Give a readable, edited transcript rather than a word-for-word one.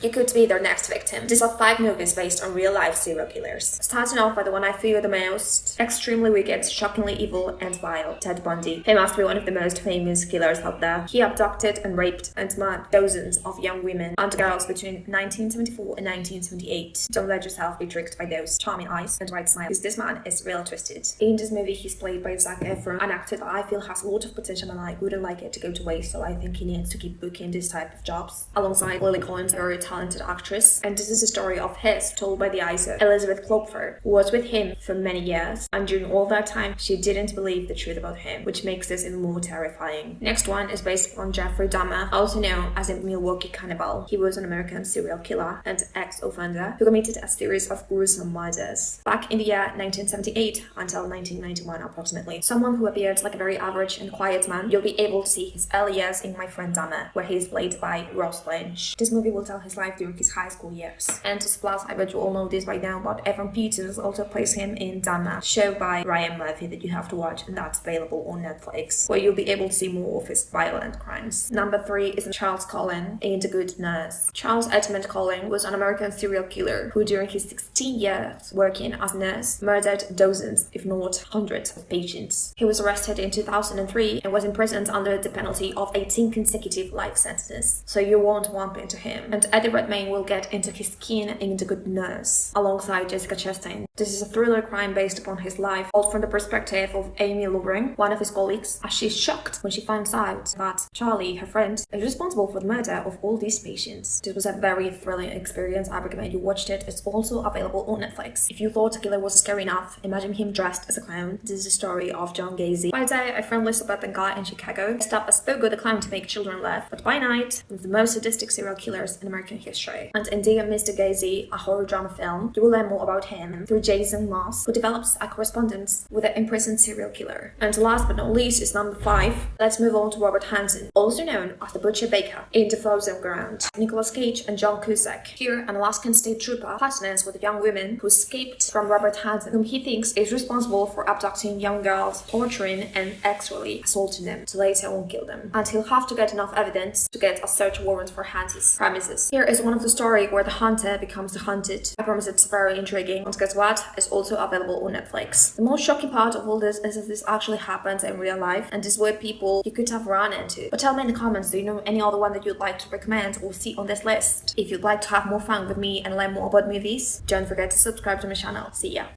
You could be their next victim. These are 5 movies based on real-life serial killers. Starting off by the one I fear the most, extremely wicked, shockingly evil and vile, Ted Bundy. He must be one of the most famous killers out there. He abducted and raped and murdered dozens of young women and girls between 1974 and 1978. Don't let yourself be tricked by those charming eyes and white smile, because this man is real twisted. In this movie, he's played by Zac Efron, an actor that I feel has a lot of potential and I wouldn't like it to go to waste, so I think he needs to keep booking this type of jobs. Alongside Lily Collins, a very talented actress. And this is a story of his, told by the eyes of Elizabeth Klopfer, who was with him for many years. And during all that time, she didn't believe the truth about him, which makes this even more terrifying. Next one is based on Jeffrey Dahmer, also known as a Milwaukee cannibal. He was an American serial killer and ex-offender who committed a series of gruesome murders. Back in the year 1978 until 1991 approximately. Someone who appeared like a very average and quiet man, you'll be able to see his early years in My Friend Dahmer, where he is played by Ross Lynch. This movie will tell his life during his high school years. And to splash, I bet you all know this by now, but Evan Peters also plays him in Dahmer, show by Ryan Murphy that you have to watch, and that's available on Netflix, where you'll be able to see more of his violent crimes. Number 3 is Charles Cullen in The Good Nurse. Charles Edmund Cullen was an American serial killer who during his 16 years working as a nurse murdered dozens, if not hundreds of patients. He was arrested in 2003 and was imprisoned under the penalty of 18 consecutive life sentences. So you won't bump into him. And Eddie Redmayne will get into his skin in The Good Nurse, alongside Jessica Chastain. This is a thriller crime based upon his life, told from the perspective of Amy Lubring, one of his colleagues, as she's shocked when she finds out that Charlie, her friend, is responsible for the murder of all these patients. This was a very thrilling experience. I recommend you watched it. It's also available on Netflix. If you thought a killer was scary enough, imagine him dressed as a clown. This is the story of John Gacy. By day, a friendly suburban guy in Chicago dressed up as Pogo the Clown to make children laugh, but by night, one of the most sadistic serial killers in American history. And in Dear Mr. Gacy, a horror drama film, you will learn more about him through Jason Moss, who develops a correspondence with an imprisoned serial killer. And last but not least is number 5. Let's move on to Robert Hansen, also known as the Butcher Baker, in The Frozen Ground. Nicolas Cage and John Cusack. Here, an Alaskan state trooper partners with a young woman who escaped from Robert Hansen, whom he thinks is responsible for abducting young girls, torturing and actually assaulting them to later on kill them. And he'll have to get enough evidence to get a search warrant for Hansen's premises. Here is one of the story where the hunter becomes the hunted. I promise it's very intriguing. And guess what? It's also available on Netflix. The most shocking part of all this is that this actually happens in real life, and these were people you could have run into. But tell me in the comments, do you know any other one that you'd like to recommend or see on this list? If you'd like to have more fun with me and learn more about movies, don't forget to subscribe to my channel. See ya!